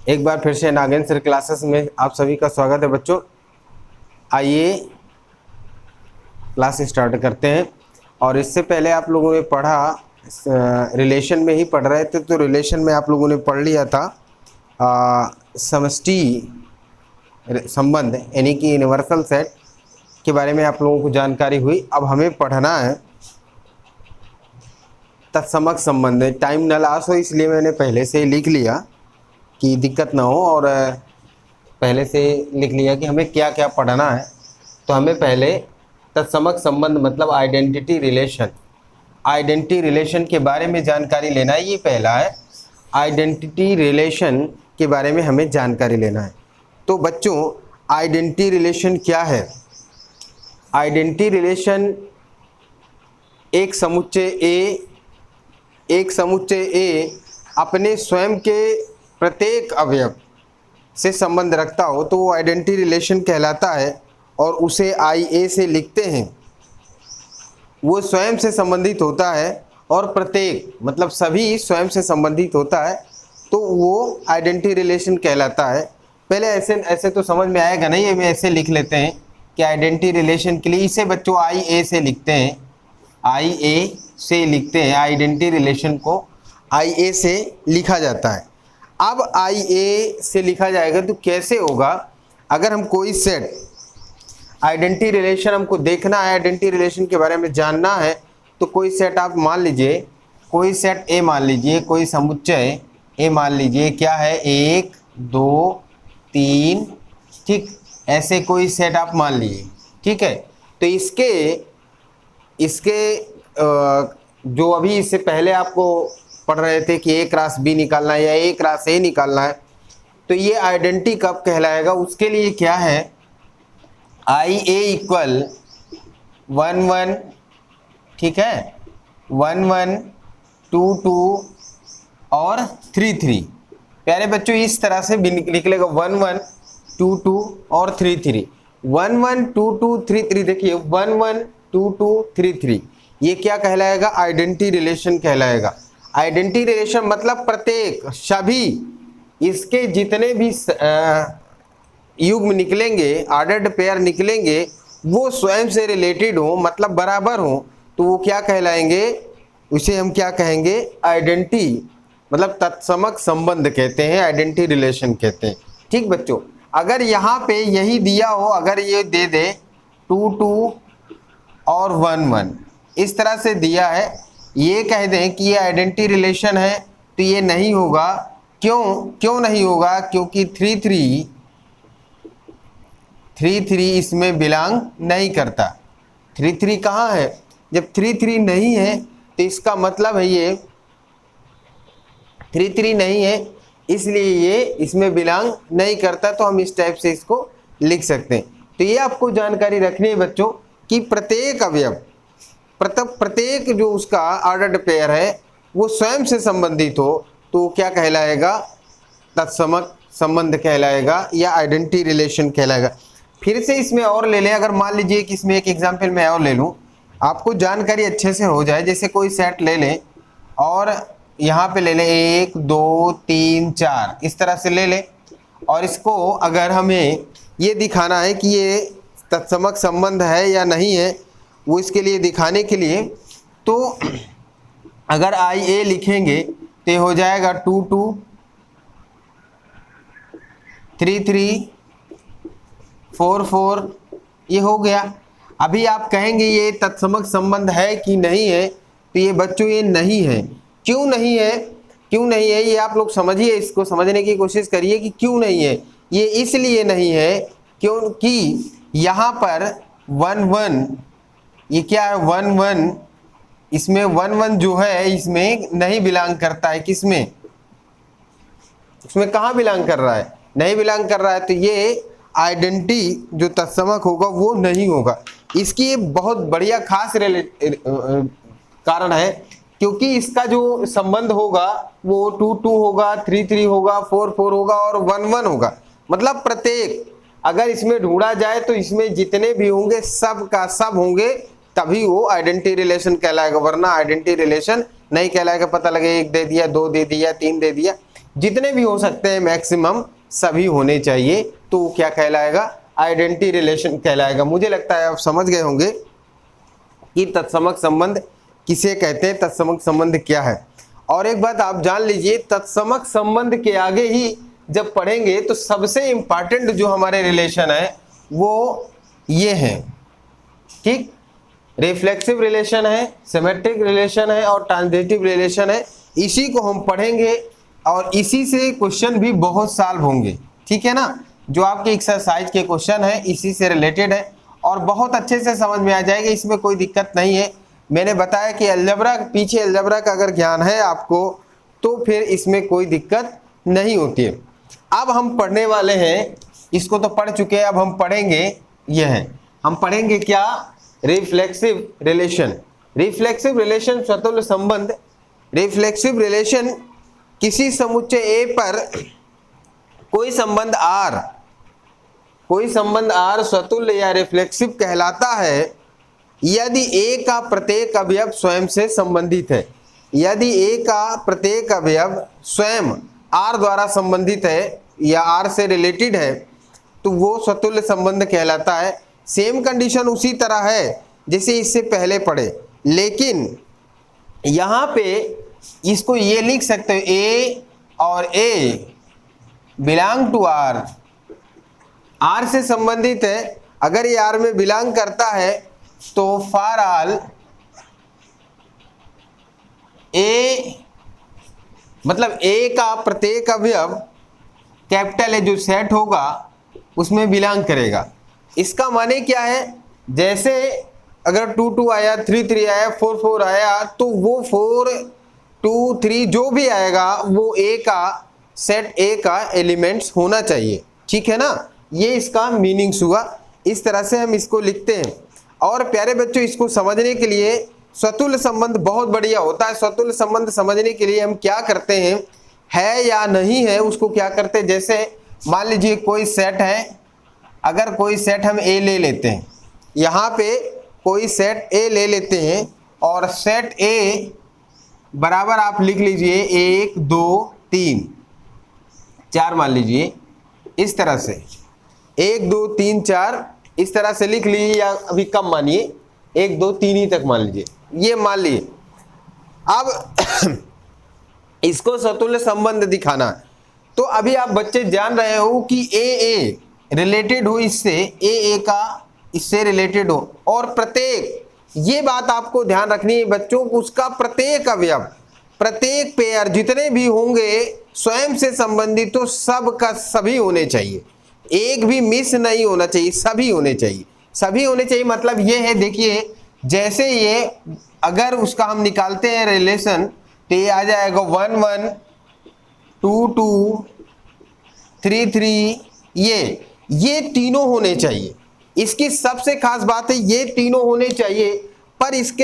एक बार फिर से नागेंद्र सर क्लासेस में आप सभी का स्वागत है बच्चों। आइए क्लास स्टार्ट करते हैं। और इससे पहले आप लोगों ने पढ़ा, रिलेशन में ही पढ़ रहे थे, तो रिलेशन में आप लोगों ने पढ़ लिया था समष्टि संबंध यानी कि यूनिवर्सल सेट के बारे में आप लोगों को जानकारी हुई। अब हमें पढ़ना है तत्समक संबंध। टाइम न लॉस हो इसलिए मैंने पहले से ही लिख लिया कि दिक्कत ना हो, और पहले से लिख लिया कि हमें क्या क्या पढ़ना है। तो हमें पहले तत्समक संबंध मतलब आइडेंटिटी रिलेशन के बारे में जानकारी लेना है। ये पहला है, आइडेंटिटी रिलेशन के बारे में हमें जानकारी लेना है। तो बच्चों आइडेंटिटी रिलेशन क्या है? आइडेंटिटी रिलेशन एक समुच्चय ए अपने स्वयं के प्रत्येक अवयव से संबंध रखता हो तो वो आइडेंटिटी रिलेशन कहलाता है, और उसे IA से लिखते हैं। वो स्वयं से संबंधित होता है और प्रत्येक मतलब सभी स्वयं से संबंधित होता है, तो वो आइडेंटिटी रिलेशन कहलाता है। पहले ऐसे तो समझ में आएगा नहीं, हमें ऐसे लिख लेते हैं कि आइडेंटिटी रिलेशन के लिए इसे बच्चों IA से लिखते हैं, IA से लिखते हैं। आइडेंटिटी रिलेशन को IA से लिखा जाता है। अब IA से लिखा जाएगा तो कैसे होगा? अगर हम कोई सेट आइडेंटिटी रिलेशन हमको देखना है, आइडेंटिटी रिलेशन के बारे में जानना है, तो कोई सेट आप मान लीजिए, कोई सेट A मान लीजिए, कोई समुच्चय A मान लीजिए, क्या है 1 2 3, ठीक, ऐसे कोई सेट आप मान लीजिए, ठीक है। तो इसके जो अभी इससे पहले आपको पढ़ रहे थे कि A क्रॉस B निकालना है या A क्रॉस A निकालना है, तो ये आइडेंटिटी कब कहलाएगा? उसके लिए क्या है, IA इक्वल 1 1, ठीक है, 1 1 2 2 और 3 3। प्यारे बच्चों इस तरह से भी निकलेगा 1 1 2 2 और 3 3। 1 1 2 2 3 3, देखिए 1 1 2 2 3 3, ये क्या कहलाएगा? आइडेंटिटी रिलेशन कहलाएगा। आइडेंटिटी रिलेशन मतलब प्रत्येक सभी इसके जितने भी युग्म निकलेंगे, ऑर्डर्ड पेयर निकलेंगे, वो स्वयं से रिलेटेड हो, मतलब बराबर हो, तो वो क्या कहलाएंगे? उसे हम क्या कहेंगे? आइडेंटिटी मतलब तत्समक संबंध कहते हैं, आइडेंटिटी रिलेशन कहते हैं। ठीक बच्चों, अगर यहाँ पे यही दिया हो, अगर ये दे दे 2 2 और 1 1 इस तरह से दिया है, ये कह दें कि ये आइडेंटिटी रिलेशन है, तो ये नहीं होगा। क्यों नहीं होगा? क्योंकि 3 3 इसमें बिलोंग नहीं करता। 3 3 कहाँ है? जब 3 3 नहीं है तो इसका मतलब है ये 3 3 नहीं है, इसलिए ये इसमें बिलोंग नहीं करता, तो हम इस टाइप से इसको लिख सकते हैं। तो ये आपको जानकारी रखनी है बच्चों कि प्रत्येक अवयव प्रत्येक जो उसका ऑर्डर्ड पेयर है वो स्वयं से संबंधित हो तो क्या कहलाएगा? तत्समक संबंध कहलाएगा या आइडेंटिटी रिलेशन कहलाएगा। फिर से इसमें और ले लें, अगर मान लीजिए कि इसमें एक एग्जांपल मैं और ले लूं, आपको जानकारी अच्छे से हो जाए। जैसे कोई सेट ले लें और यहाँ पे ले लें 1 2 3 4 इस तरह से ले लें, और इसको अगर हमें ये दिखाना है कि ये तत्समक संबंध है या नहीं है, वो इसके लिए दिखाने के लिए, तो अगर IA लिखेंगे तो हो जाएगा 2 2 3 3 4 4, ये हो गया। अभी आप कहेंगे ये तत्समक संबंध है कि नहीं है, तो ये बच्चों ये नहीं है। क्यों नहीं है? ये आप लोग समझिए, इसको समझने की कोशिश करिए कि क्यों नहीं है। ये इसलिए नहीं है क्योंकि यहाँ पर 1 1, ये क्या है 1 1, इसमें 1 1 जो है इसमें नहीं बिलोंग करता है। किसमें? उसमें कहाँ बिलोंग कर रहा है? नहीं बिलोंग कर रहा है, तो ये आइडेंटिटी जो तत्समक होगा वो नहीं होगा। इसकी बहुत बढ़िया खास कारण है, क्योंकि इसका जो संबंध होगा वो 2 2 होगा, 3 3 होगा, 4 4 होगा और 1 1 होगा। मतलब प्रत्येक अगर इसमें ढूंढा जाए तो इसमें जितने भी होंगे सब का सब होंगे, तभी वो आइडेंटिटी रिलेशन कहलाएगा, वरना आइडेंटिटी रिलेशन नहीं कहलाएगा। पता लगे 1 दे दिया, 2 दे दिया, 3 दे दिया, जितने भी हो सकते हैं मैक्सिमम सभी होने चाहिए, तो वो क्या कहलाएगा, आइडेंटिटी रिलेशन कहलाएगा। मुझे लगता है आप समझ गए होंगे कि तत्समक संबंध किसे कहते हैं, तत्समक संबंध क्या है। और एक बात आप जान लीजिए, तत्समक संबंध के आगे ही जब पढ़ेंगे तो सबसे इंपॉर्टेंट जो हमारे रिलेशन है वो ये है, ठीक, रिफ्लेक्सिव रिलेशन है, सिमेट्रिक रिलेशन है और ट्रांजिटिव रिलेशन है। इसी को हम पढ़ेंगे और इसी से क्वेश्चन भी बहुत सॉल्व होंगे, ठीक है ना। जो आपके एक्सरसाइज के क्वेश्चन है इसी से रिलेटेड है और बहुत अच्छे से समझ में आ जाएगा, इसमें कोई दिक्कत नहीं है। मैंने बताया कि अलजेब्रा, पीछे अलजेब्रा का अगर ज्ञान है आपको तो फिर इसमें कोई दिक्कत नहीं होती है। अब हम पढ़ने वाले हैं, इसको तो पढ़ चुके हैं, अब हम पढ़ेंगे ये है, हम पढ़ेंगे क्या, रिफ्लेक्सिव रिलेशन। रिफ्लेक्सिव रिलेशन स्वतुल्य संबंध। रिफ्लेक्सिव रिलेशन किसी समुच्चय ए पर कोई संबंध R, कोई संबंध R स्वतुल्य या रिफ्लेक्सिव कहलाता है यदि A का प्रत्येक अवयव स्वयं से संबंधित है। यदि A का प्रत्येक अवयव स्वयं R द्वारा संबंधित है या R से रिलेटेड है तो वो स्वतुल्य संबंध कहलाता है। सेम कंडीशन उसी तरह है जैसे इससे पहले पढ़े, लेकिन यहाँ पे इसको ये लिख सकते हो A और A belong to R, R से संबंधित है। अगर ये R में बिलोंग करता है तो फॉर ऑल A, मतलब A का प्रत्येक अवयव कैपिटल है जो सेट होगा उसमें बिलोंग करेगा। इसका माने क्या है, जैसे अगर 2 2 आया, 3 3 आया, 4 4 आया तो वो 4 2 3 जो भी आएगा वो A का सेट A का एलिमेंट्स होना चाहिए, ठीक है ना। ये इसका मीनिंग्स हुआ, इस तरह से हम इसको लिखते हैं। और प्यारे बच्चों, इसको समझने के लिए स्वतुल्य संबंध बहुत बढ़िया होता है। स्वतुल्य संबंध समझने के लिए हम क्या करते हैं, है या नहीं है उसको क्या करते हैं, जैसे मान लीजिए कोई सेट है, अगर कोई सेट हम A ले लेते हैं, यहाँ पे कोई सेट A ले लेते हैं और सेट A बराबर आप लिख लीजिए 1 2 3 4 मान लीजिए, इस तरह से 1 2 3 4 इस तरह से लिख लीजिए, या अभी कम मानिए 1 2 3 ही तक मान लीजिए, ये मान लिए। अब इसको स्वतुल्य संबंध दिखाना, तो अभी आप बच्चे जान रहे हो कि A रिलेटेड हो इससे, A का इससे रिलेटेड हो, और प्रत्येक, ये बात आपको ध्यान रखनी है बच्चों, उसका प्रत्येक अवयव, प्रत्येक पेयर जितने भी होंगे स्वयं से संबंधित तो सब का सभी होने चाहिए, एक भी मिस नहीं होना चाहिए, सभी होने चाहिए। सभी होने चाहिए मतलब ये है, देखिए जैसे ये अगर उसका हम निकालते हैं रिलेशन तो ये आ जाएगा 1 1 2 2 3 3, ये तीनों होने चाहिए। इसकी सबसे खास बात है ये तीनों होने चाहिए, पर इसके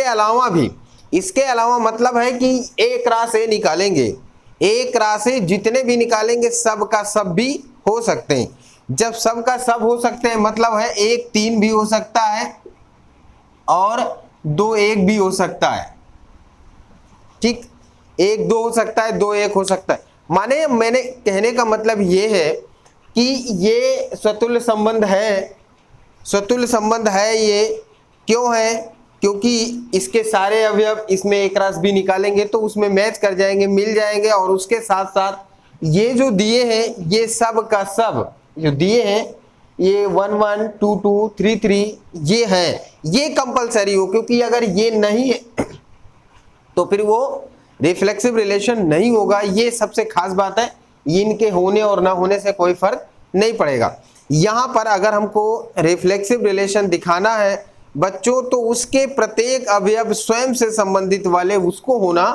अलावा मतलब है कि एक क्रॉस ए निकालेंगे, एक क्रॉस ए जितने भी निकालेंगे सब का सब भी हो सकते हैं। जब सब का सब हो सकते हैं मतलब है 1 3 भी हो सकता है और 2 1 भी हो सकता है, ठीक, 1 2 हो सकता है, 2 1 हो सकता है। माने मैंने कहने का मतलब ये है कि ये स्वतुल्य संबंध है, स्वतुल्य संबंध है। ये क्यों है, क्योंकि इसके सारे अवयव इसमें एक रास भी निकालेंगे तो उसमें मैच कर जाएंगे, मिल जाएंगे, और उसके साथ साथ ये जो दिए हैं ये सब का सब जो दिए हैं ये 1 1 2 2 3 3 ये हैं, ये कंपलसरी हो, क्योंकि अगर ये नहीं है तो फिर वो रिफ्लेक्सिव रिलेशन नहीं होगा। ये सबसे खास बात है, इनके होने और ना होने से कोई फर्क नहीं पड़ेगा। यहाँ पर अगर हमको रिफ्लेक्सिव रिलेशन दिखाना है बच्चों तो उसके प्रत्येक अवयव स्वयं से संबंधित वाले उसको होना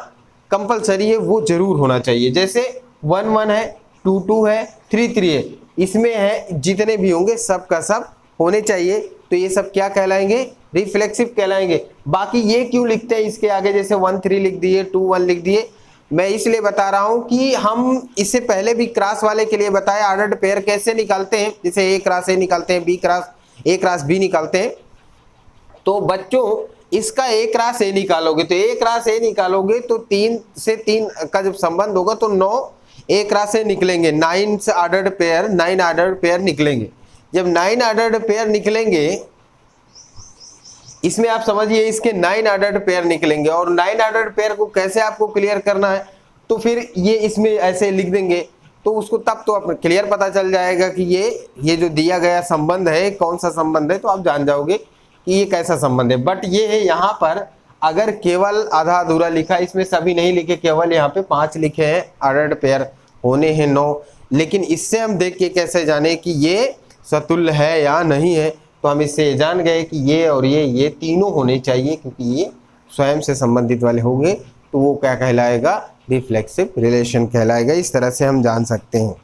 कंपलसरी है, वो जरूर होना चाहिए। जैसे 1 1 है, 2 2 है, 3 3 है, इसमें है जितने भी होंगे सब का सब होने चाहिए, तो ये सब क्या कहलाएंगे, रिफ्लेक्सिव कहलाएंगे। बाकी ये क्यों लिखते हैं इसके आगे, जैसे 1 3 लिख दिए, 2 1 लिख दिए, मैं इसलिए बता रहा हूं कि हम इससे पहले भी क्रॉस वाले के लिए बताया ऑर्डर्ड पेयर कैसे निकालते हैं, जैसे ए क्रॉस ए निकालते हैं, ए क्रॉस बी निकालते हैं। तो बच्चों इसका ए क्रॉस ए निकालोगे तो 3 से 3 का जब संबंध होगा तो 9 एक रास से निकलेंगे 9 ऑर्डर्ड पेयर, 9 ऑर्डर्ड पेयर निकलेंगे। जब 9 ऑर्डर्ड पेयर निकलेंगे, इसमें आप समझिए इसके 9 ऑर्डर्ड पेयर निकलेंगे, और 9 ऑर्डर्ड पेयर को कैसे आपको क्लियर करना है, तो फिर ये इसमें ऐसे लिख देंगे, तो उसको तब तो आप क्लियर पता चल जाएगा कि ये जो दिया गया संबंध है कौन सा संबंध है, तो आप जान जाओगे कि ये कैसा संबंध है। बट ये है यहाँ पर अगर केवल आधा अधूरा लिखा, इसमें सभी नहीं लिखे, केवल यहाँ पे 5 लिखे हैं, ऑर्डर्ड पेयर होने हैं 9, लेकिन इससे हम देख के कैसे जाने कि ये सतुल्य है या नहीं है, तो हम इससे जान गए कि ये और ये तीनों होने चाहिए, क्योंकि ये स्वयं से संबंधित वाले होंगे, तो वो क्या कहलाएगा, रिफ्लेक्सिव रिलेशन कहलाएगा। इस तरह से हम जान सकते हैं।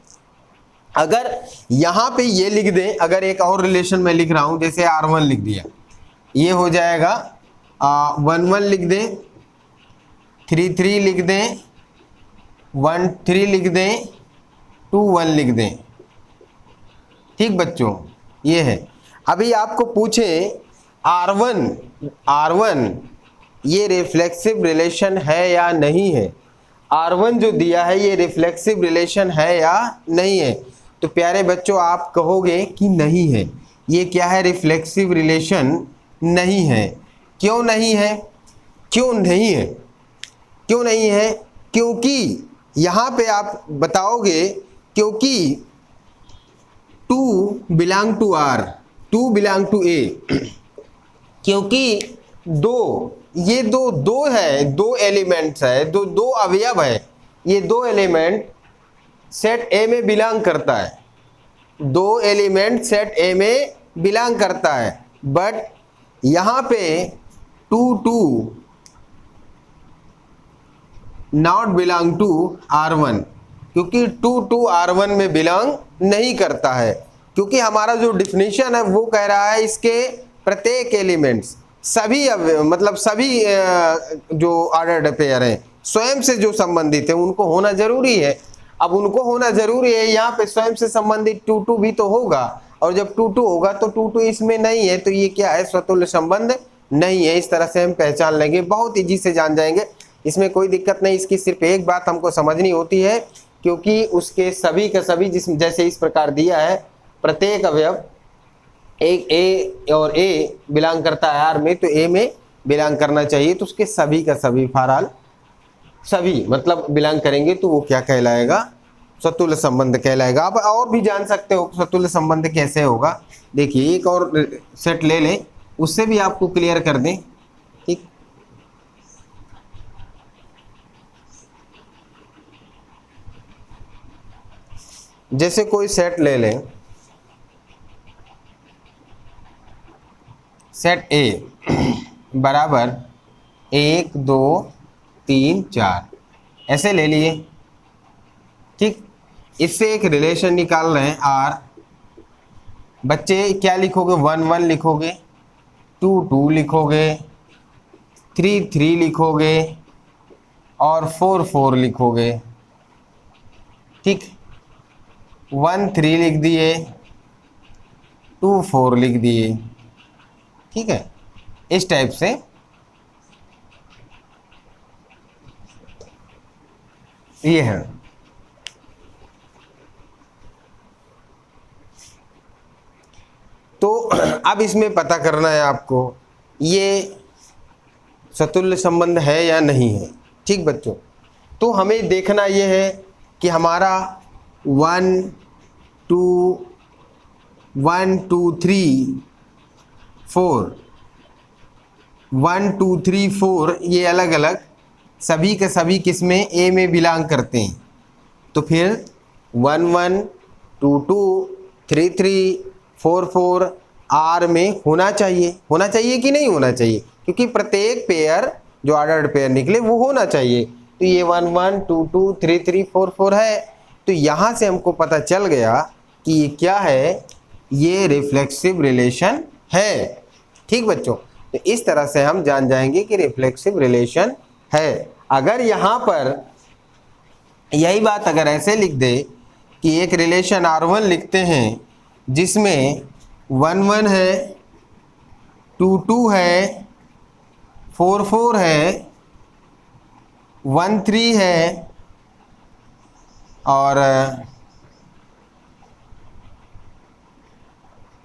अगर यहाँ पे ये लिख दें, अगर एक और रिलेशन मैं लिख रहा हूँ, जैसे R1 लिख दिया, ये हो जाएगा 1 1 लिख दें, 3 3 लिख दें, 1 3 लिख दें, 2 1 लिख दें। ठीक बच्चों, ये है। अभी आपको पूछे R1 ये रिफ्लेक्सिव रिलेशन है या नहीं है, R1 जो दिया है ये रिफ्लेक्सिव रिलेशन है या नहीं है, तो प्यारे बच्चों आप कहोगे कि नहीं है, ये क्या है, रिफ्लेक्सिव रिलेशन नहीं है। क्यों नहीं है, क्यों नहीं है, क्यों नहीं है, क्योंकि यहाँ पे आप बताओगे क्योंकि 2 belong to R, 2 belong to A, क्योंकि ये दो है, 2 एलिमेंट्स है, दो अवयव है, ये 2 एलिमेंट सेट A में बिलोंग करता है, 2 एलिमेंट सेट A में बिलोंग करता है। बट यहाँ पे 2 2 नॉट बिलोंग टू R1, क्योंकि 2 2 R1 में बिलोंग नहीं करता है, क्योंकि हमारा जो डिफिनीशन है वो कह रहा है इसके प्रत्येक एलिमेंट्स, सभी मतलब सभी जो ऑर्डर्ड पेयर हैं स्वयं से जो संबंधित है उनको होना जरूरी है। अब उनको होना जरूरी है, यहाँ पे स्वयं से संबंधित 2 2 भी तो होगा, और जब 2 2 होगा तो 2 2 इसमें नहीं है, तो ये क्या है, स्वतुल्य संबंध नहीं है। इस तरह से हम पहचान लेंगे, बहुत ईजी से जान जाएंगे, इसमें कोई दिक्कत नहीं। इसकी सिर्फ एक बात हमको समझनी होती है, क्योंकि उसके सभी का सभी जैसे इस प्रकार दिया है, प्रत्येक अवयव एक A और A बिलोंग करता है R में, तो A में बिलोंग करना चाहिए, तो उसके सभी का सभी फॉरऑल सभी मतलब बिलोंग करेंगे, तो वो क्या कहलाएगा, सतुल्य संबंध कहलाएगा। आप और भी जान सकते हो सतुल्य संबंध कैसे होगा। देखिए एक और सेट ले लें, उससे भी आपको क्लियर कर दें। ठीक, जैसे कोई सेट ले लें, सेट A बराबर 1 2 3 4 ऐसे ले लिए। ठीक, इससे एक रिलेशन निकाल रहे हैं R। बच्चे क्या लिखोगे, 1 1 लिखोगे, 2 2 लिखोगे, 3 3 लिखोगे और 4 4 लिखोगे। ठीक, 1 3 लिख दिए, 2 4 लिख दिए। ठीक है, इस टाइप से ये है। तो अब इसमें पता करना है आपको ये सतुल्य संबंध है या नहीं है। ठीक बच्चों, तो हमें देखना ये है कि हमारा 1 2 1 2 3 4 1 2 3 4 ये अलग अलग सभी के सभी किसमें A में बिलोंग करते हैं। तो फिर 1 1 2 2 3 3 4 4 R में होना चाहिए। होना चाहिए कि नहीं होना चाहिए, क्योंकि प्रत्येक पेयर जो ऑर्डर्ड पेयर निकले वो होना चाहिए। तो ये 1 1 2 2 3 3 4 4 है। तो यहाँ से हमको पता चल गया कि ये क्या है, ये रिफ्लेक्सिव रिलेशन है। ठीक बच्चों, तो इस तरह से हम जान जाएंगे कि रिफ्लेक्सिव रिलेशन है। अगर यहाँ पर यही बात अगर ऐसे लिख दे कि एक रिलेशन R1 लिखते हैं जिसमें 1 1 है, 2 2 है, 4 4 है, 1 3 है, और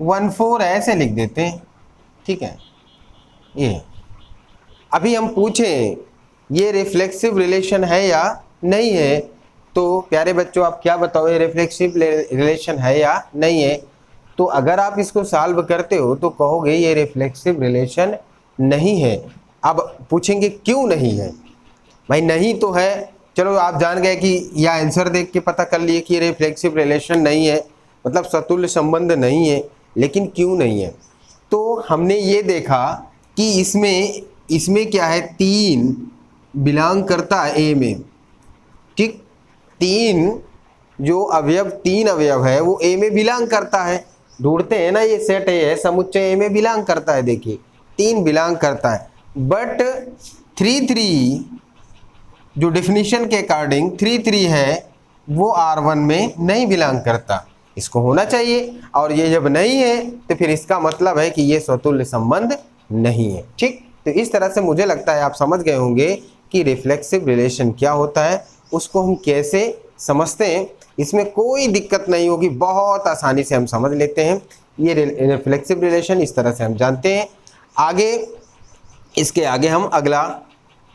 1/4 ऐसे लिख देते हैं, ठीक है। ये अभी हम पूछें ये रिफ्लेक्सिव रिलेशन है या नहीं है, तो प्यारे बच्चों आप क्या बताओ, ये रिफ्लेक्सिव रिलेशन है या नहीं है? तो अगर आप इसको सॉल्व करते हो तो कहोगे ये रिफ्लेक्सिव रिलेशन नहीं है। अब पूछेंगे क्यों नहीं है? भाई नहीं तो है, चलो आप जान गए कि या आंसर देख के पता कर लिए कि ये रिफ्लेक्सिव रिलेशन नहीं है, मतलब सतुल्य संबंध नहीं है, लेकिन क्यों नहीं है? तो हमने ये देखा कि इसमें क्या है, 3 बिलोंग करता है ए में, ठीक। 3 अवयव है वो ए में बिलोंग करता है। ढूंढते हैं ना, ये सेट ए है, समुच्चय ए में बिलोंग करता है, देखिए 3 बिलोंग करता है। बट 3 जो डिफिनीशन के अकॉर्डिंग 3 है वो R1 में नहीं बिलोंग करता, इसको होना चाहिए। और ये जब नहीं है तो फिर इसका मतलब है कि ये स्वतुल्य संबंध नहीं है, ठीक। तो इस तरह से मुझे लगता है आप समझ गए होंगे कि रिफ्लेक्सिव रिलेशन क्या होता है, उसको हम कैसे समझते हैं। इसमें कोई दिक्कत नहीं होगी, बहुत आसानी से हम समझ लेते हैं। ये रिफ्लेक्सिव रिलेशन इस तरह से हम जानते हैं। आगे इसके आगे हम अगला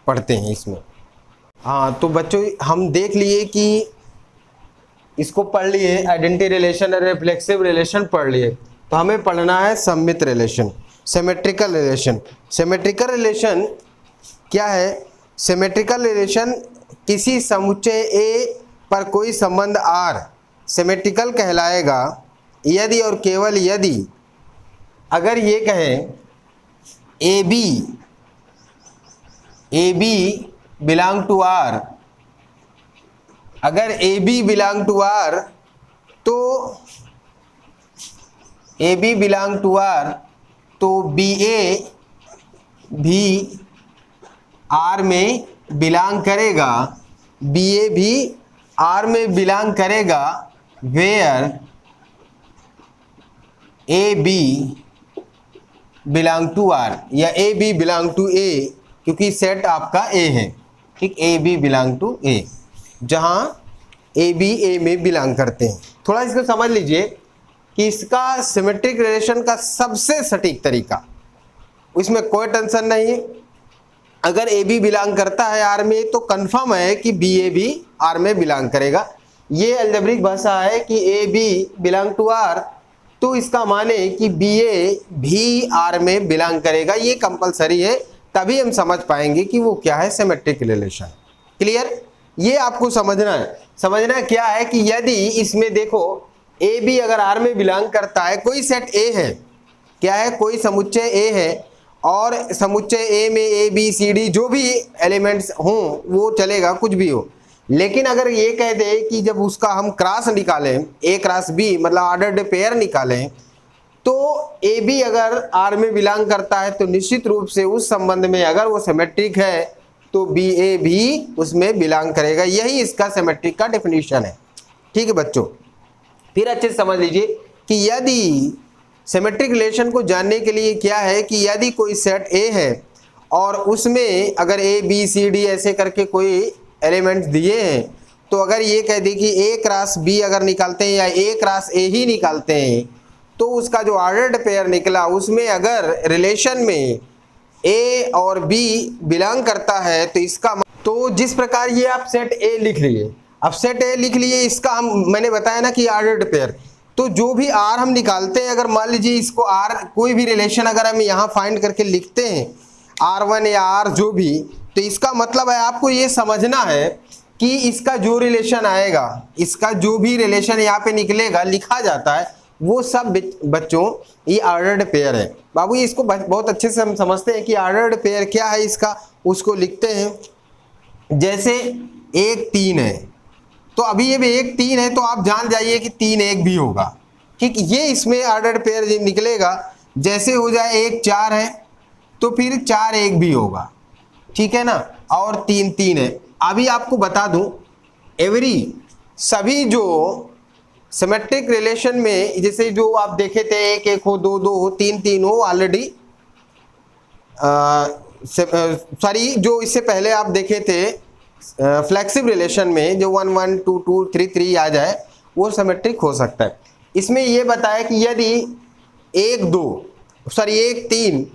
पढ़ते हैं इसमें। हाँ तो बच्चों हम देख लिए कि इसको पढ़ लिए, आइडेंटिटी रिलेशन और रिफ्लेक्सिव रिलेशन पढ़ लिए। तो हमें पढ़ना है सममित relation, symmetrical relation. Symmetrical relation क्या है? सिमेट्रिकल रिलेशन किसी समुच्चय ए पर कोई संबंध R सिमेट्रिकल कहलाएगा यदि और केवल यदि अगर ये कहें A B belong to R, अगर A B belong to R तो A B belong to R तो बी ए भी R में बिलोंग करेगा, बी ए भी R में बिलोंग करेगा, where A B belong to R या A B belong to A, क्योंकि सेट आपका ए है, ठीक। A B belong to A, जहां ए बी ए में बिलोंग करते हैं। थोड़ा इसको समझ लीजिए कि इसका सिमेट्रिक रिलेशन का सबसे सटीक तरीका, इसमें कोई टेंशन नहीं है। अगर ए बी बिलोंग करता है आर में तो कंफर्म है कि बी ए भी आर में बिलोंग करेगा। ये अलजेब्रिक भाषा है कि A B belong to R, तो इसका माने कि बी ए भी आर में बिलोंग करेगा, ये कंपलसरी है, तभी हम समझ पाएंगे कि वो क्या है सिमेट्रिक रिलेशन। क्लियर? ये आपको समझना है। समझना क्या है कि यदि इसमें देखो ए बी अगर आर में बिलोंग करता है, कोई सेट ए है, क्या है, कोई समुच्चय ए है और समुच्चय ए में ए बी सी डी जो भी एलिमेंट्स हों वो चलेगा, कुछ भी हो। लेकिन अगर ये कह दे कि जब उसका हम क्रॉस निकालें, ए क्रॉस बी मतलब ऑर्डर्ड पेयर निकालें, तो ए बी अगर आर में बिलोंग करता है तो निश्चित रूप से उस संबंध में अगर वो सिमेट्रिक है तो बी ए भी उसमें बिलोंग करेगा। यही इसका सिमेट्रिक का डेफिनेशन है, ठीक है बच्चों। फिर अच्छे से समझ लीजिए कि यदि सिमेट्रिक रिलेशन को जानने के लिए क्या है कि यदि कोई सेट ए है और उसमें अगर ए बी सी डी ऐसे करके कोई एलिमेंट्स दिए हैं, तो अगर ये कह दे कि ए क्रॉस बी अगर निकालते हैं या ए क्रॉस ए ही निकालते हैं, तो उसका जो ऑर्डर्ड पेयर निकला उसमें अगर रिलेशन में ए और बी बिलोंग करता है तो इसका, तो जिस प्रकार ये आप सेट ए लिख लिए, अब सेट ए लिख लिए, इसका हम मैंने बताया ना कि ऑर्डर्ड पेयर, तो जो भी आर हम निकालते हैं, अगर मान लीजिए इसको आर कोई भी रिलेशन अगर हम यहाँ फाइंड करके लिखते हैं R1 या R जो भी, तो इसका मतलब है आपको ये समझना है कि इसका जो रिलेशन आएगा, इसका जो भी रिलेशन यहाँ पे निकलेगा लिखा जाता है, वो सब बच्चों ये ऑर्डर्ड पेयर है। बाबू इसको बहुत अच्छे से हम समझते हैं कि ऑर्डर्ड पेयर क्या है इसका, उसको लिखते हैं। जैसे 1 3 है, तो अभी ये भी 1 3 है, तो आप जान जाइए कि 3 1 भी होगा, ठीक। ये इसमें ऑर्डर्ड पेयर निकलेगा। जैसे हो जाए 1 4 है तो फिर 4 1 भी होगा, ठीक है ना, और 3 3 है। अभी आपको बता दूं सभी जो सिमेट्रिक रिलेशन में, जैसे जो आप देखे थे 1 1 हो, 2 2 हो, 3 3 हो, ऑलरेडी सॉरी जो इससे पहले आप देखे थे फ्लेक्सिव रिलेशन में जो 1 1 2 2 3 3 आ जाए वो सिमेट्रिक हो सकता है। इसमें ये बताया कि यदि 1 3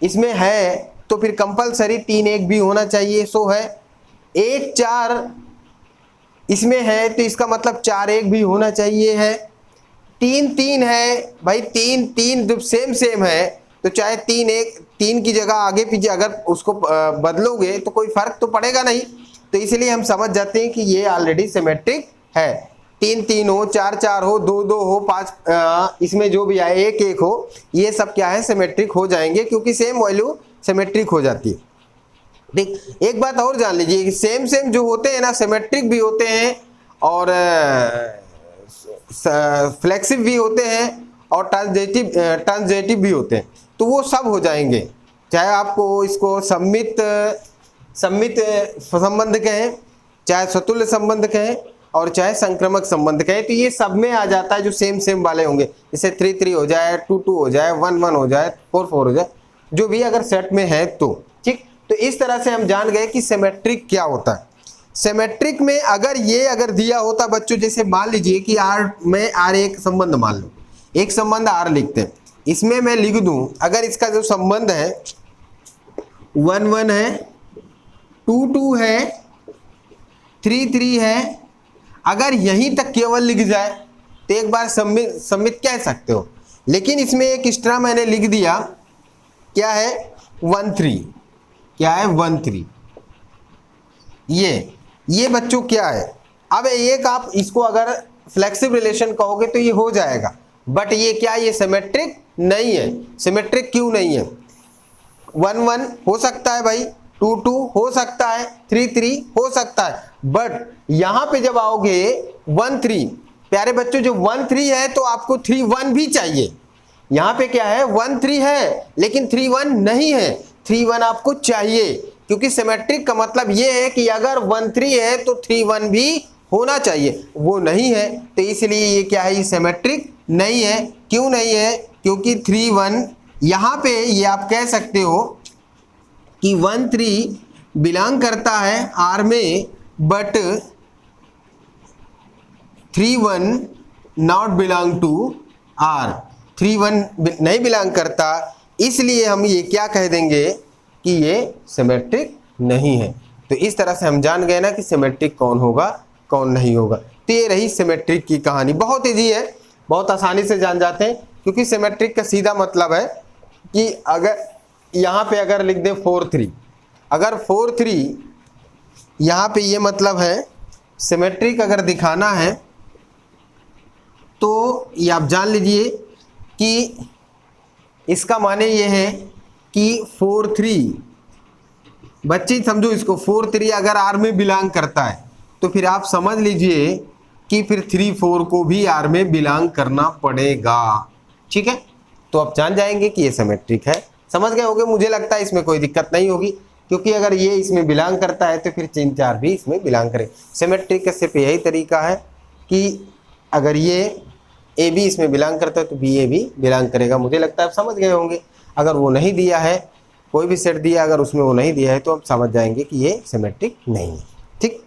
इसमें है तो फिर कंपलसरी 3 1 भी होना चाहिए, सो है। 1 4 इसमें है तो इसका मतलब 4 1 भी होना चाहिए है। 3 3 है भाई, 3 3 जब सेम है तो चाहे 3 1 3 की जगह आगे पीछे अगर उसको बदलोगे तो कोई फर्क तो पड़ेगा नहीं, तो इसलिए हम समझ जाते हैं कि ये ऑलरेडी सिमेट्रिक है। 3 3 हो, 4 4 हो, 2 2 हो, 5 इसमें जो भी आए 1 1 हो, ये सब क्या है सिमेट्रिक हो जाएंगे क्योंकि सेम वैल्यू सिमेट्रिक हो जाती है। ठीक, एक बात और जान लीजिए कि सेम जो होते हैं ना सिमेट्रिक भी होते हैं और फ्लेक्सिव भी होते हैं और ट्रांजिटिव भी होते हैं, तो वो सब हो जाएंगे, चाहे आपको इसको सम्मित संबंध कहें, चाहे स्वतुल्य संबंध कहें और चाहे संक्रमक संबंध कहें, तो ये सब में आ जाता है जो सेम वाले होंगे। जैसे 3 3 हो जाए, 2 2 हो जाए, 1 1 हो जाए, 4 4 हो जाए, जो भी अगर सेट में है तो ठीक। तो इस तरह से हम जान गए कि सिमेट्रिक क्या होता है। सिमेट्रिक में अगर दिया होता बच्चों, जैसे मान लीजिए कि R में R एक संबंध मान लो, एक संबंध R लिखते हैं, इसमें मैं लिख दूं अगर इसका जो संबंध है 1 1 है, 2 2 है, 3 3 है, अगर यहीं तक केवल लिख जाए तो एक बार सम्मित कह सकते हो, लेकिन इसमें एक एक्स्ट्रा मैंने लिख दिया, क्या है 1 3, क्या है 1 3, ये बच्चों क्या है। अब एक आप इसको अगर फ्लेक्सिव रिलेशन कहोगे तो ये हो जाएगा, बट ये क्या, ये सिमेट्रिक नहीं है। सिमेट्रिक क्यों नहीं है? 1 1 हो सकता है भाई, 2 2 हो सकता है, 3 3 हो सकता है, बट यहां पे जब आओगे 1 3, प्यारे बच्चों जो 1 3 है तो आपको 3 1 भी चाहिए। यहां पे क्या है 1 3 है लेकिन 3 1 नहीं है, 3 1 आपको चाहिए, क्योंकि सिमेट्रिक का मतलब ये है कि अगर 1 3 है तो 3 1 भी होना चाहिए, वो नहीं है, तो इसलिए ये क्या है, ये सिमेट्रिक नहीं है। क्यों नहीं है? क्योंकि 3 1 यहां पे ये आप कह सकते हो कि 1 3 बिलोंग करता है R में, but 3 1 not belong to R, 3 1 नहीं बिलोंग करता, इसलिए हम ये क्या कह देंगे कि ये सिमेट्रिक नहीं है। तो इस तरह से हम जान गए ना कि सिमेट्रिक कौन होगा कौन नहीं होगा। तो ये रही सिमेट्रिक की कहानी, बहुत ईजी है, बहुत आसानी से जान जाते हैं, क्योंकि सिमेट्रिक का सीधा मतलब है कि अगर यहाँ पे अगर लिख दें 4 3, अगर 4 3 यहाँ पे ये मतलब है सिमेट्रिक अगर दिखाना है तो ये आप जान लीजिए कि इसका माने ये है कि 4 3, बच्चे समझो इसको, 4 3 अगर R में बिलोंग करता है तो फिर आप समझ लीजिए कि फिर 3 4 को भी R में बिलोंग करना पड़ेगा। ठीक है, तो आप जान जाएंगे कि ये सिमेट्रिक है। समझ गए होंगे, मुझे लगता है इसमें कोई दिक्कत नहीं होगी, क्योंकि अगर ये इसमें बिलोंग करता है तो फिर 3 4 भी इसमें बिलोंग करे। सिमेट्रिक का सिर्फ यही तरीका है कि अगर ये AB इसमें बिलोंग करता है तो BA भी बिलोंग करेगा। मुझे लगता है आप समझ गए होंगे। अगर वो नहीं दिया है, कोई भी सेट दिया अगर उसमें वो नहीं दिया है तो आप समझ जाएंगे कि ये सिमेट्रिक नहीं है। ठीक,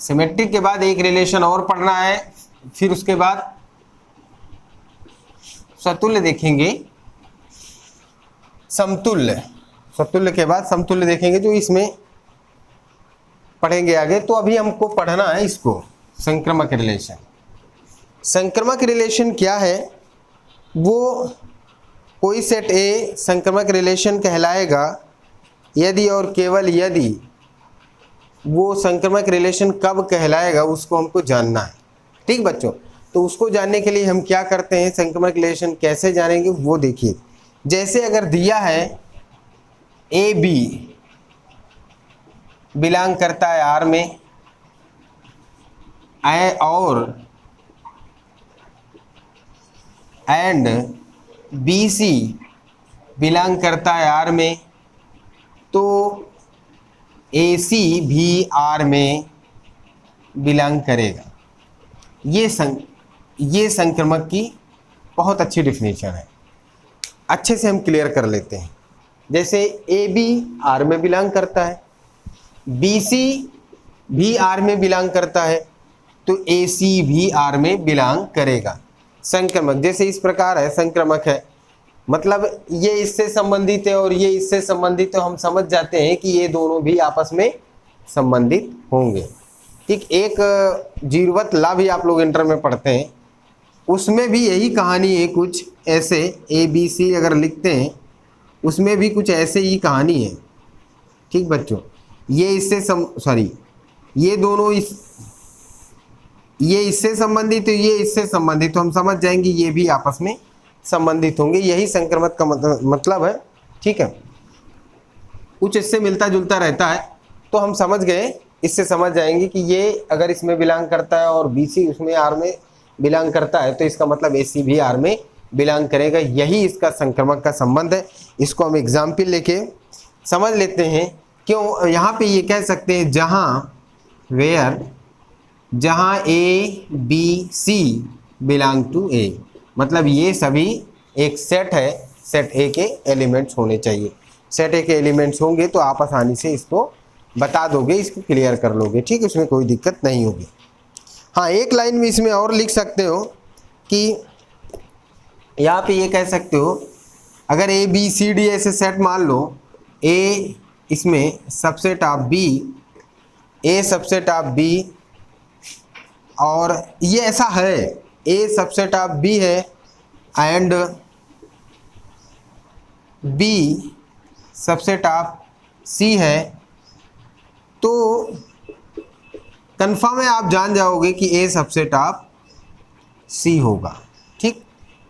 सिमेट्रिक के बाद एक रिलेशन और पढ़ना है, फिर उसके बाद समतुल्य देखेंगे। समतुल्य के बाद समतुल्य देखेंगे, जो इसमें पढ़ेंगे आगे। तो अभी हमको पढ़ना है इसको, संक्रमक रिलेशन। संक्रमक रिलेशन क्या है? वो कोई सेट A संक्रमक रिलेशन कहलाएगा यदि और केवल यदि। वो संक्रमक रिलेशन कब कहलाएगा उसको हमको जानना है। ठीक बच्चों, तो उसको जानने के लिए हम क्या करते हैं, संक्रमक रिलेशन कैसे जानेंगे वो देखिए। जैसे अगर दिया है AB बिलोंग करता है R में और एंड BC बिलोंग करता है R में, तो AC भी R में बिलोंग करेगा। ये संक्रमक की बहुत अच्छी डिफिनेशन है। अच्छे से हम क्लियर कर लेते हैं। जैसे ए बी आर में बिलोंग करता है, बी सी भी आर में बिलोंग करता है, तो ए सी भी आर में बिलोंग करेगा। संक्रमक जैसे इस प्रकार है, संक्रमक है मतलब ये इससे संबंधित है और ये इससे संबंधित है, तो हम समझ जाते हैं कि ये दोनों भी आपस में संबंधित होंगे। ठीक, एक जीववत लाभ भी आप लोग इंटर में पढ़ते हैं, उसमें भी यही कहानी है, कुछ ऐसे ए बी सी अगर लिखते हैं उसमें भी कुछ ऐसे ही कहानी है। ठीक बच्चों, ये इससे ये दोनों ये इससे संबंधित है, ये इससे संबंधित, तो हम समझ जाएंगे ये भी आपस में संबंधित होंगे। यही संक्रमक का मतलब है। ठीक है, कुछ इससे मिलता जुलता रहता है, तो हम समझ गए, इससे समझ जाएंगे कि ये अगर इसमें बिलोंग करता है और बी सी उसमें आर में बिलोंग करता है, तो इसका मतलब ए सी भी आर में बिलोंग करेगा। यही इसका संक्रमक का संबंध है। इसको हम एग्जाम्पल लेके समझ लेते हैं। क्यों यहाँ पे ये कह सकते हैं जहाँ A B C belong to A, मतलब ये सभी एक सेट है, सेट ए के एलिमेंट्स होने चाहिए। सेट ए के एलिमेंट्स होंगे तो आप आसानी से इसको बता दोगे, इसको क्लियर कर लोगे। ठीक, उसमें कोई दिक्कत नहीं होगी। हाँ, एक लाइन में इसमें और लिख सकते हो कि यहाँ पे ये कह सकते हो, अगर ए बी सी डी ऐसे सेट मान लो, ए इसमें subset of B, A subset of B, और ये ऐसा है, ए सबसेट ऑफ बी है and B subset of C है, तो कंफर्म है आप जान जाओगे कि ए सबसेट ऑफ सी होगा। ठीक,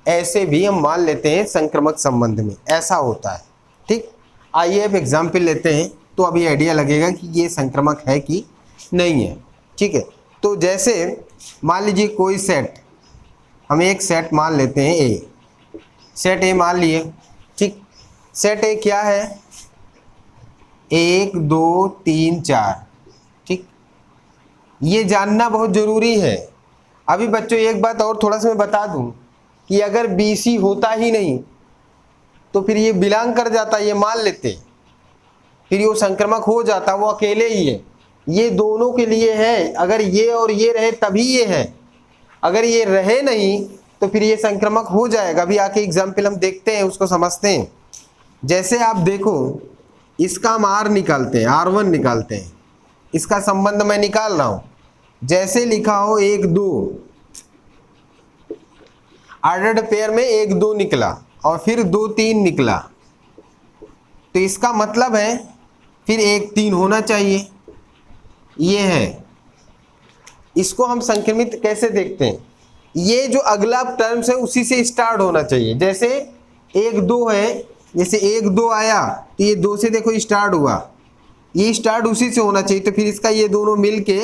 ऐसे भी हम मान लेते हैं संक्रमक संबंध में ऐसा होता है। ठीक, आइए अब एग्जाम्पल लेते हैं, तो अभी आइडिया लगेगा कि ये संक्रमक है कि नहीं है। ठीक है, तो जैसे मान लीजिए कोई सेट, हम एक सेट मान लेते हैं ए, सेट ए मान लिए। ठीक, सेट ए क्या है, 1 2 3 4। ठीक, ये जानना बहुत ज़रूरी है। अभी बच्चों एक बात और थोड़ा सा मैं बता दूं कि अगर बी सी होता ही नहीं तो फिर ये बिलोंग कर जाता, ये मान लेते, फिर ये संक्रमक हो जाता, वो अकेले ही है। ये दोनों के लिए है, अगर ये और ये रहे तभी ये है, अगर ये रहे नहीं तो फिर ये संक्रमक हो जाएगा। अभी आके एग्जाम्पल हम देखते हैं, उसको समझते हैं। जैसे आप देखो, इसका हम आर निकालते हैं, R1 निकालते हैं, इसका संबंध मैं निकाल रहा हूं। जैसे लिखा हो 1 2, ऑर्डर्ड पेयर में 1 2 निकला और फिर 2 3 निकला, तो इसका मतलब है फिर 1 3 होना चाहिए। ये है, इसको हम संक्रमित कैसे देखते हैं, ये जो अगला टर्म्स है उसी से स्टार्ट होना चाहिए। जैसे 1 2 है, जैसे 1 2 आया तो ये 2 से देखो स्टार्ट हुआ, ये स्टार्ट उसी से होना चाहिए, तो फिर इसका ये दोनों मिल के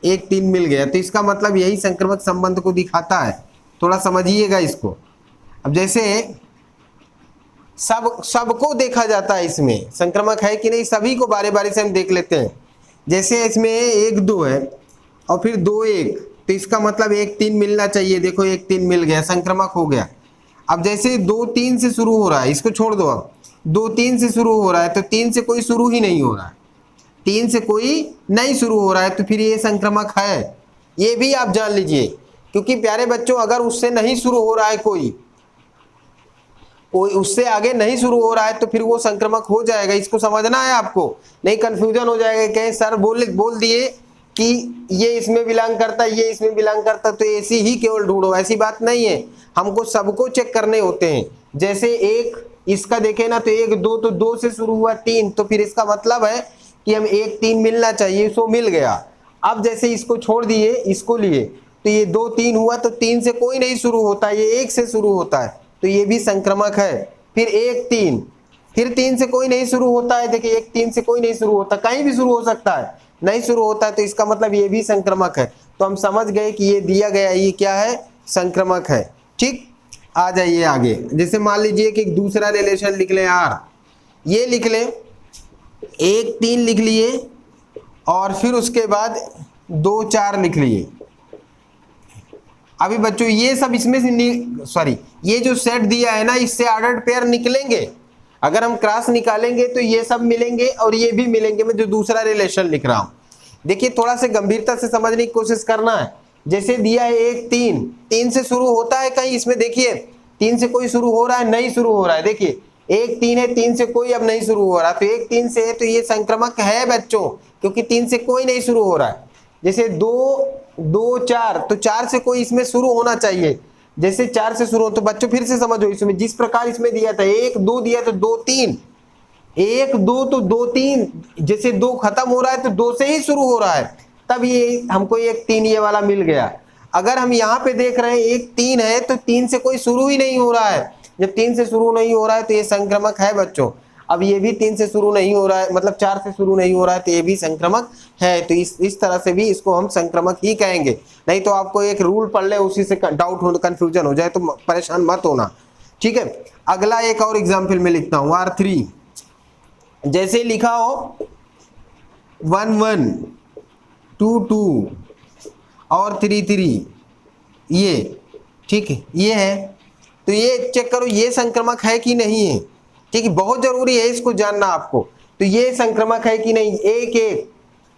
1 3 मिल गया, तो इसका मतलब यही संक्रमक संबंध को दिखाता है। थोड़ा समझिएगा इसको। अब जैसे सबको देखा जाता है, इसमें संक्रमक है कि नहीं, सभी को बारी बारी से हम देख लेते हैं। जैसे इसमें 1 2 है और फिर 2 1, तो इसका मतलब 1 3 मिलना चाहिए। देखो 1 3 मिल गया, संक्रमक हो गया। अब जैसे 2 3 से शुरू हो रहा है, इसको छोड़ दो, अब 2 3 से शुरू हो रहा है, तो 3 से कोई शुरू ही नहीं हो रहा है, 3 से कोई नहीं शुरू हो रहा है, तो फिर ये संक्रमक है। ये भी आप जान लीजिए, क्योंकि प्यारे बच्चों अगर उससे नहीं शुरू हो रहा है, कोई उससे आगे नहीं शुरू हो रहा है, तो फिर वो संक्रमक हो जाएगा। इसको समझना है आपको, नहीं कंफ्यूजन हो जाएगा। कहीं सर बोल दिए कि ये इसमें बिलोंग करता है, ये इसमें बिलोंग करता है, तो ऐसी ही केवल ढूंढो, ऐसी बात नहीं है। हमको सबको चेक करने होते हैं। जैसे एक इसका देखें ना, तो 1 2, तो 2 से शुरू हुआ 3, तो फिर इसका मतलब है कि हम 1 3 मिलना चाहिए, सो मिल गया। अब जैसे इसको छोड़ दिए, इसको लिए, तो ये 2 3 हुआ, तो 3 से कोई नहीं शुरू होता, ये 1 से शुरू होता है, तो ये भी संक्रमक है। फिर 1 3, फिर 3 से कोई नहीं शुरू होता है। देखिए 1 3 से कोई नहीं शुरू होता, कहीं भी शुरू हो सकता है, नहीं शुरू होता है, तो इसका मतलब ये भी संक्रमक है। तो हम समझ गए कि ये दिया गया, ये क्या है, संक्रमक है। ठीक, आ जाइए आगे। जैसे मान लीजिए कि एक दूसरा रिलेशन लिख लें R, ये लिख लें 1 3 लिख लिए और फिर उसके बाद 2 4 लिख लिए। अभी बच्चों ये सब इसमें से ये जो सेट दिया है ना, इससे ऑर्डर्ड पेयर निकलेंगे। अगर हम क्रॉस निकालेंगे तो ये सब मिलेंगे और ये भी मिलेंगे। मैं जो दूसरा रिलेशन लिख रहा हूँ, देखिए थोड़ा सा गंभीरता से समझने की कोशिश करना है। जैसे दिया है 1 3, 3 से शुरू होता है कहीं, इसमें देखिए 3 से कोई शुरू हो रहा है, नहीं शुरू हो रहा है। देखिए 1 3 है, 3 से कोई अब नहीं शुरू हो रहा, तो 1 3 से है तो ये संक्रमक है बच्चों, क्योंकि 3 से कोई नहीं शुरू हो रहा है। जैसे 2 2 4, तो 4 से कोई इसमें शुरू होना चाहिए। जैसे 4 से शुरू हो, तो बच्चों फिर से समझो, इसमें जिस प्रकार इसमें दिया था 1 2 दिया तो 2 3, 1 2 तो 2 3, जैसे 2 खत्म हो रहा है तो 2 से ही शुरू हो रहा है, तब ये हमको 1 3 ये वाला मिल गया। अगर हम यहाँ पे देख रहे हैं 1 3 है तो 3 से कोई शुरू ही नहीं हो रहा है। जब 3 से शुरू नहीं हो रहा है तो ये संक्रमक है बच्चों। अब ये भी 3 से शुरू नहीं हो रहा है, मतलब 4 से शुरू नहीं हो रहा है, तो ये भी संक्रमक है। तो इस तरह से भी इसको हम संक्रमक ही कहेंगे। नहीं तो आपको एक रूल पढ़ ले, उसी से डाउट हो, कंफ्यूजन हो जाए तो परेशान मत होना, ठीक है। अगला एक और एग्जाम्पल में लिखता हूँ R3, जैसे लिखा हो 1 1 2 2 और 3 3, ये ठीक है, ये है। तो ये चेक करो ये संक्रमक है कि नहीं है, ठीक है, बहुत जरूरी है इसको जानना आपको। तो ये संक्रमक है कि नहीं। 1 1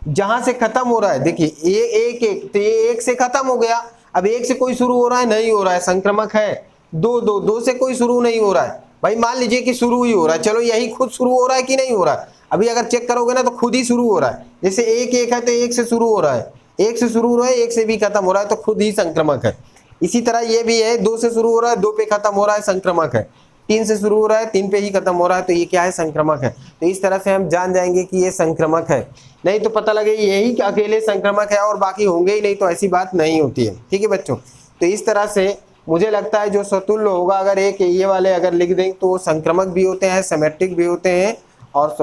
जहां से खत्म हो रहा है, देखिए ये 1 1, तो ये 1 से खत्म हो गया। अब 1 से कोई शुरू हो रहा है, नहीं हो रहा है, संक्रमक है। 2 2 2 से कोई शुरू नहीं हो रहा है, भाई मान लीजिए कि शुरू ही हो रहा है, चलो यही खुद शुरू हो रहा है कि नहीं हो रहा है। अभी अगर चेक करोगे ना तो खुद ही शुरू हो रहा है। जैसे 1 1 है तो 1 से शुरू हो रहा है, 1 से शुरू हो रहा है, 1 से भी खत्म हो रहा है, तो खुद ही संक्रमक है। इसी तरह ये भी है, 2 से शुरू हो रहा है, 2 पे खत्म हो रहा है, संक्रमक है। 3 से शुरू हो रहा है, 3 पे ही खत्म हो रहा है, तो ये क्या है, संक्रमक है। तो इस तरह से हम जान जाएंगे कि ये संक्रमक है। नहीं तो पता लगे यही अकेले संक्रमक है और बाकी होंगे ही नहीं, तो ऐसी बात नहीं होती है, ठीक है बच्चों। तो इस तरह से मुझे लगता है जो स्वतुल्य होगा, अगर एक ये वाले अगर लिख दें तो वो संक्रमक भी होते हैं, सिमेट्रिक भी होते हैं और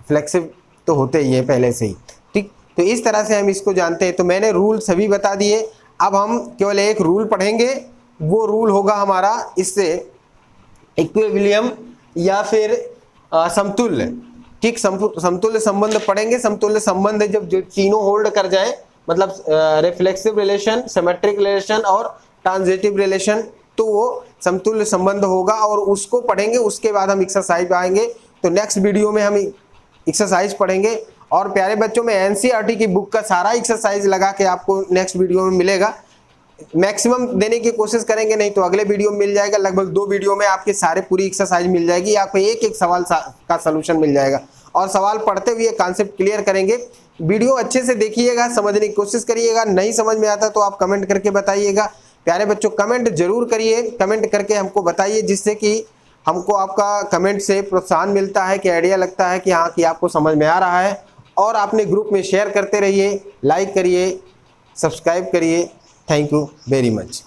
फ्लेक्सिव तो होते ही है पहले से ही, ठीक। तो इस तरह से हम इसको जानते हैं। तो मैंने रूल सभी बता दिए। अब हम केवल एक रूल पढ़ेंगे, वो रूल होगा हमारा इससे इक्विलिब्रियम या फिर समतुल्य, ठीक। समतुल्य संबंध पढ़ेंगे। समतुल्य संबंध जब जो तीनों होल्ड कर जाए, मतलब रिफ्लेक्सिव रिलेशन, सिमेट्रिक रिलेशन और ट्रांजिटिव रिलेशन, तो वो समतुल्य संबंध होगा और उसको पढ़ेंगे। उसके बाद हम एक्सरसाइज आएंगे। तो नेक्स्ट वीडियो में हम एक्सरसाइज पढ़ेंगे। और प्यारे बच्चों में एनसीईआरटी की बुक का सारा एक्सरसाइज लगा के आपको नेक्स्ट वीडियो में मिलेगा। मैक्सिमम देने की कोशिश करेंगे, नहीं तो अगले वीडियो में मिल जाएगा। लगभग 2 वीडियो में आपके सारे पूरी एक्सरसाइज मिल जाएगी, आपको एक एक सवाल का सलूशन मिल जाएगा और सवाल पढ़ते हुए कॉन्सेप्ट क्लियर करेंगे। वीडियो अच्छे से देखिएगा, समझने की कोशिश करिएगा। नहीं समझ में आता तो आप कमेंट करके बताइएगा। प्यारे बच्चों कमेंट जरूर करिए, कमेंट करके हमको बताइए, जिससे कि हमको आपका कमेंट से प्रोत्साहन मिलता है, कि आइडिया लगता है कि हाँ कि आपको समझ में आ रहा है। और अपने ग्रुप में शेयर करते रहिए, लाइक करिए, सब्सक्राइब करिए। Thank you very much.